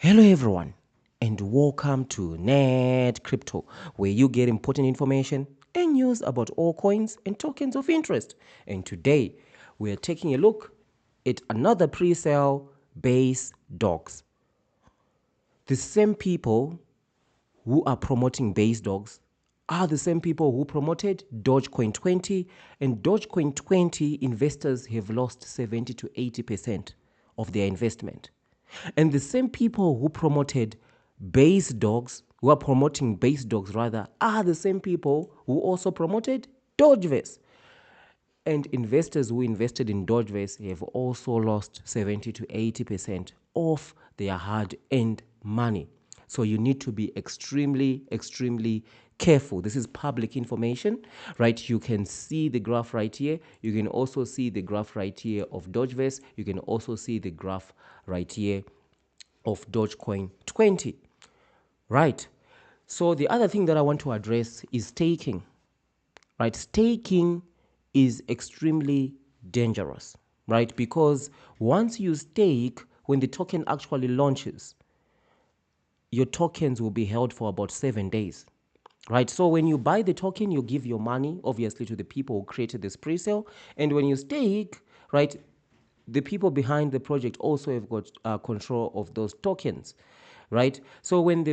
Hello everyone and welcome to Net Crypto, where you get important information and news about all coins and tokens of interest. And today we are taking a look at another pre-sale, Basedawgz. The same people who are promoting Basedawgz are the same people who promoted DOGECOIN20, and DOGECOIN20 investors have lost 70 to 80% of their investment. And the same people who promoted Basedawgz, who are promoting Basedawgz rather, are the same people who also promoted Dogeverse. And investors who invested in Dogeverse have also lost 70 to 80% of their hard-earned money. So you need to be extremely careful. This is public information, right? You can see the graph right here. You can also see the graph right here of Dogeverse. You can also see the graph right here of DOGECOIN20, right? So the other thing that I want to address is staking, right? Staking is extremely dangerous, right? Because once you stake, when the token actually launches, your tokens will be held for about 7 days, right? So when you buy the token, you give your money, obviously, to the people who created this pre-sale. And when you stake, right, the people behind the project also have got control of those tokens, right? So when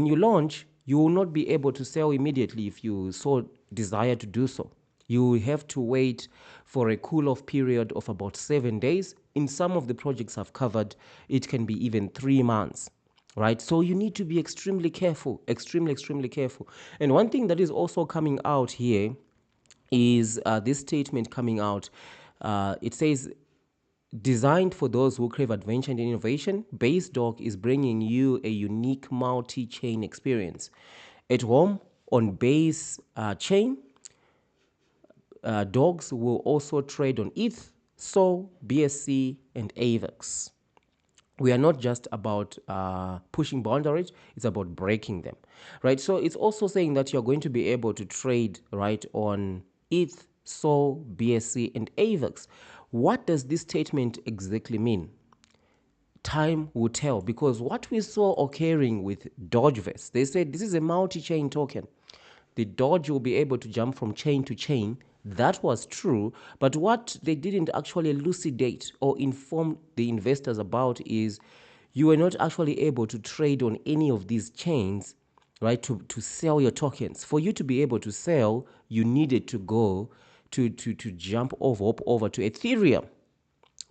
you launch, you will not be able to sell immediately if you so desire to do so. You have to wait for a cool-off period of about 7 days. In some of the projects I've covered, it can be even 3 months, right? So you need to be extremely careful, extremely careful. And one thing that is also coming out here is this statement coming out. It says, designed for those who crave adventure and innovation, Basedawgz is bringing you a unique multi-chain experience. At home on Base chain, Dawgz will also trade on ETH, SOL, BSC, and AVAX. We are not just about pushing boundaries, it's about breaking them, right? So it's also saying that you're going to be able to trade, right, on ETH, SOL, BSC, and AVAX. What does this statement exactly mean? Time will tell, because what we saw occurring with Dogeverse, they said this is a multi-chain token. The Doge will be able to jump from chain to chain. That was true, but what they didn't actually elucidate or inform the investors about is you were not actually able to trade on any of these chains, right, to sell your tokens. For you to be able to sell, you needed to go to jump over to Ethereum,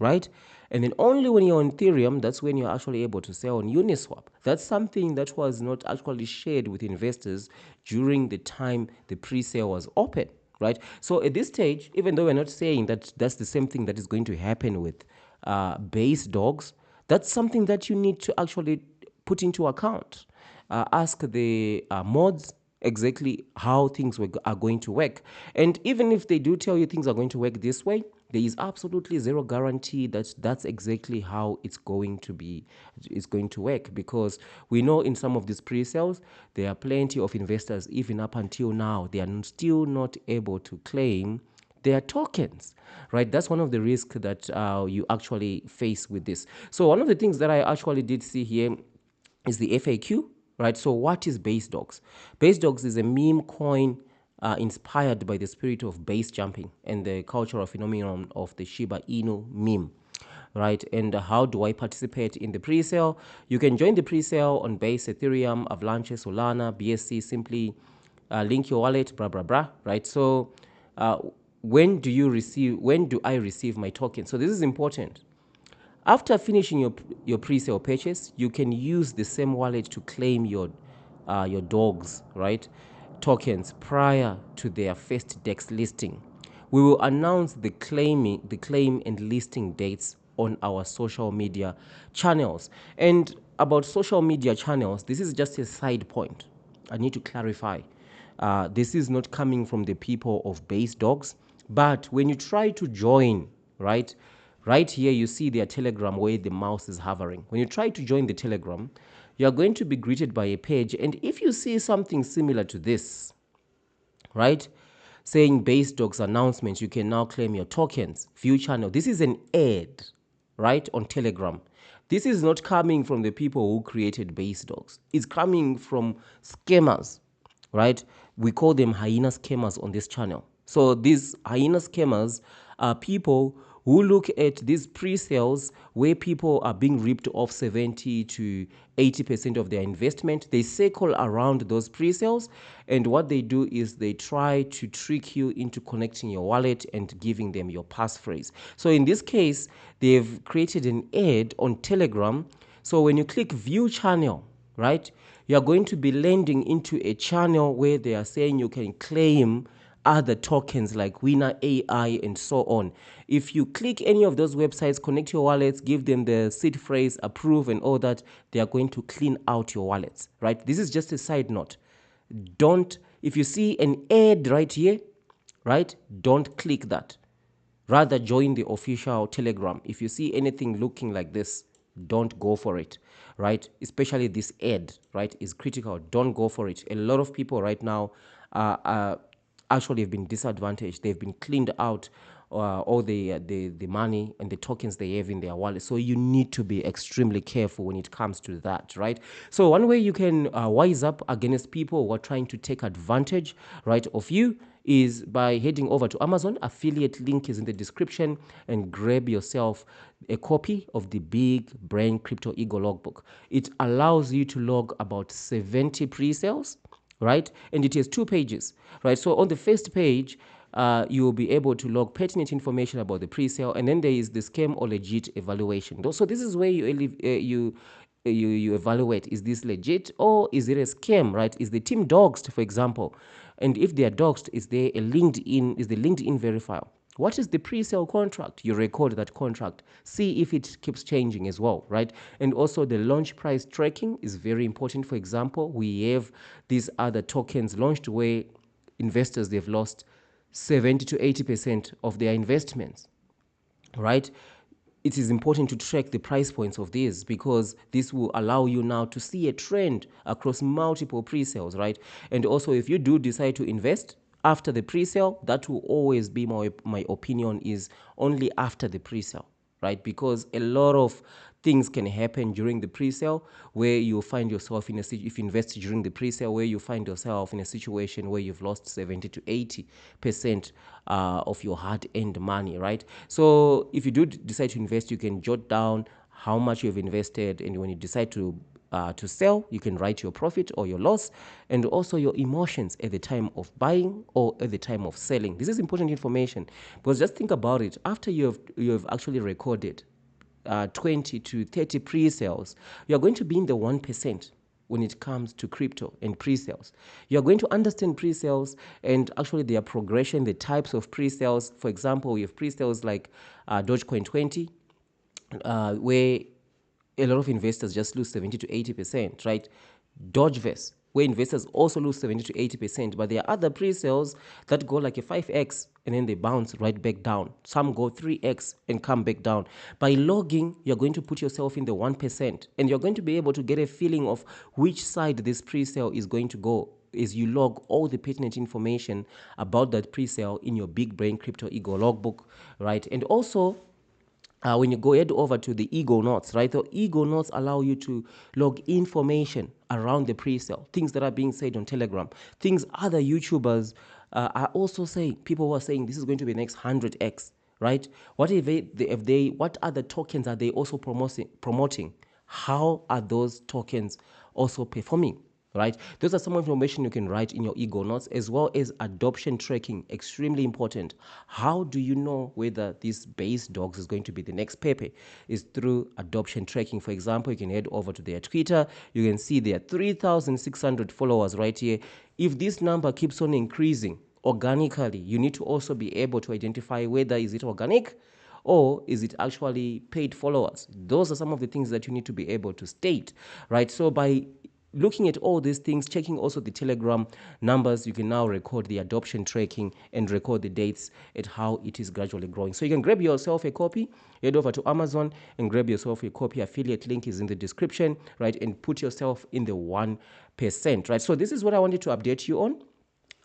right? And then only when you're on Ethereum, that's when you're actually able to sell on Uniswap. That's something that was not actually shared with investors during the time the pre-sale was open, right? So at this stage, even though we're not saying that that's the same thing that is going to happen with Basedawgz, that's something that you need to actually put into account. Ask the mods exactly how things are going to work. And even if they do tell you things are going to work this way, there is absolutely zero guarantee that that's exactly how it's going to work, because we know in some of these pre-sales, there are plenty of investors, even up until now, they are still not able to claim their tokens, right? That's one of the risks that you actually face with this. So one of the things that I actually did see here is the FAQ, right? So what is Basedawgz? Basedawgz is a meme coin inspired by the spirit of base jumping and the cultural phenomenon of the Shiba Inu meme, right? And how do I participate in the pre-sale? You can join the pre-sale on Base, Ethereum, Avalanche, Solana, BSC. Simply link your wallet, right? So when do I receive my token? So this is important. After finishing your pre-sale purchase, you can use the same wallet to claim your Dawgz, right, tokens prior to their first DEX listing. We will announce the claim and listing dates on our social media channels. And about social media channels, this is just a side point. I need to clarify. This is not coming from the people of Basedawgz, but when you try to join, right, right here you see their Telegram where the mouse is hovering. When you try to join the Telegram, you are going to be greeted by a page, and if you see something similar to this, right, saying Basedawgz announcement, you can now claim your tokens, view channel. This is an ad, right, on Telegram. This is not coming from the people who created Basedawgz. It's coming from scammers, right? We call them hyena scammers on this channel. So these hyena scammers are people who look at these pre-sales where people are being ripped off 70 to 80% of their investment. They circle around those pre-sales, and what they do is they try to trick you into connecting your wallet and giving them your passphrase. So in this case, they've created an ad on Telegram. So when you click view channel, right, you're going to be landing into a channel where they are saying you can claim other tokens like Winner AI and so on. If you click any of those websites, connect your wallets, give them the seed phrase, approve and all that, they are going to clean out your wallets, right? This is just a side note. If you see an ad right here, right, don't click that. Rather, join the official Telegram. If you see anything looking like this, don't go for it, right? Especially this ad, right, is critical. Don't go for it. A lot of people right now actually have been disadvantaged. They've been cleaned out all the money and the tokens they have in their wallet. So you need to be extremely careful when it comes to that, right? So one way you can wise up against people who are trying to take advantage, right, of you is by heading over to Amazon. Affiliate link is in the description, and grab yourself a copy of the Big Brain Crypto Ego Logbook. It allows you to log about 70 pre-sales, right? And it has 2 pages, right? So on the first page, you will be able to log pertinent information about the pre-sale, and then there is the scam or legit evaluation. So this is where you evaluate, is this legit or is it a scam, right? Is the team doxed, for example? And if they are doxed, is there a LinkedIn, is the LinkedIn verifier? What is the pre-sale contract? You record that contract. See if it keeps changing as well, right? And also the launch price tracking is very important. For example, we have these other tokens launched where investors, they've lost 70 to 80% of their investments, right? It is important to track the price points of these because this will allow you now to see a trend across multiple pre-sales, right? And also, if you do decide to invest after the pre-sale, that will always be my opinion, is only after the pre-sale, right? Because a lot of things can happen during the pre-sale where you find yourself in a, if you invest during the pre-sale, where you find yourself in a situation where you've lost 70 to 80% of your hard-earned money, right? So if you do decide to invest, you can jot down how much you've invested, and when you decide to sell, you can write your profit or your loss, and also your emotions at the time of buying or at the time of selling. This is important information because just think about it. After you have actually recorded 20 to 30 pre-sales, you are going to be in the 1% when it comes to crypto and pre-sales. You are going to understand pre-sales and actually their progression, the types of pre-sales. For example, we have pre-sales like DOGECOIN20, where a lot of investors just lose 70 to 80%, right? Dogeverse, where investors also lose 70 to 80%, but there are other pre-sales that go like a 5x and then they bounce right back down. Some go 3x and come back down. By logging, you're going to put yourself in the 1%, and you're going to be able to get a feeling of which side this pre-sale is going to go as you log all the pertinent information about that pre-sale in your Big Brain Crypto Ego Logbook, right? And also, when you go head over to the Ego Notes, right? The Ego Notes allow you to log information around the pre-sale, things that are being said on Telegram, things other YouTubers are also saying. People who are saying this is going to be the next 100x, right? What what other tokens are they also promoting? How are those tokens also performing? Right? Those are some information you can write in your Ego Notes, as well as adoption tracking, extremely important. How do you know whether this Basedawgz is going to be the next Pepe? Is through adoption tracking. For example, you can head over to their Twitter. You can see their 3,600 followers right here. If this number keeps on increasing organically, you need to also be able to identify whether is it organic or is it actually paid followers. Those are some of the things that you need to be able to state, right? So by looking at all these things, checking also the Telegram numbers, you can now record the adoption tracking and record the dates at how it is gradually growing. So you can grab yourself a copy, head over to Amazon and grab yourself a copy. Affiliate link is in the description, right? And put yourself in the 1%, right? So this is what I wanted to update you on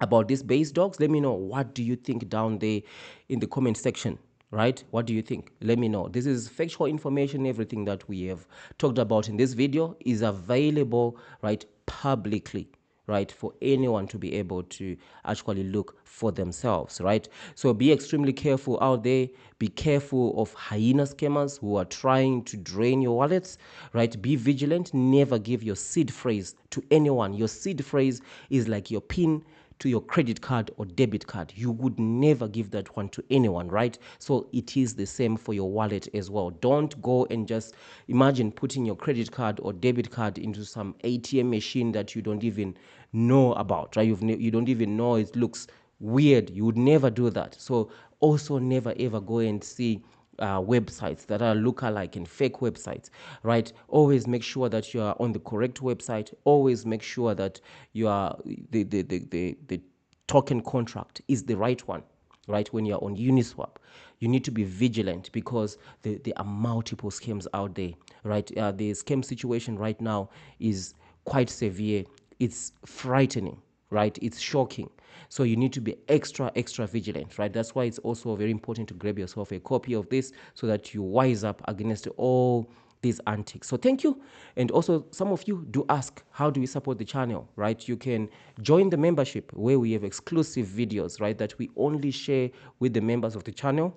about this Basedawgz. Let me know, what do you think down there in the comment section? right? What do you think? Let me know. This is factual information. Everything that we have talked about in this video is available, right, publicly, right, for anyone to be able to actually look for themselves, right? So be extremely careful out there. Be careful of hyena scammers who are trying to drain your wallets, right? Be vigilant. Never give your seed phrase to anyone. Your seed phrase is like your PIN to your credit card or debit card. You would never give that one to anyone, right? So it is the same for your wallet as well. Don't go and just imagine putting your credit card or debit card into some ATM machine that you don't even know about, right? You don't even know it looks weird. You would never do that. So also never ever go and see websites that are lookalike and fake websites, right? Always make sure that you are on the correct website. Always make sure that you are the token contract is the right one, right? When you're on Uniswap, you need to be vigilant because there are multiple scams out there, right? The scam situation right now is quite severe. It's frightening, right? It's shocking. So you need to be extra vigilant, right? That's why it's also very important to grab yourself a copy of this so that you wise up against all these antics. So thank you. And also some of you do ask, how do we support the channel, right? You can join the membership where we have exclusive videos, right, that we only share with the members of the channel.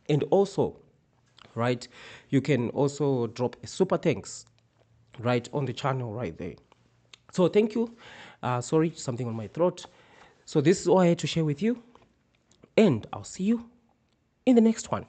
And also, right, you can also drop a super thanks right on the channel right there. So thank you. Sorry, something on my throat. So this is all I had to share with you, and I'll see you in the next one.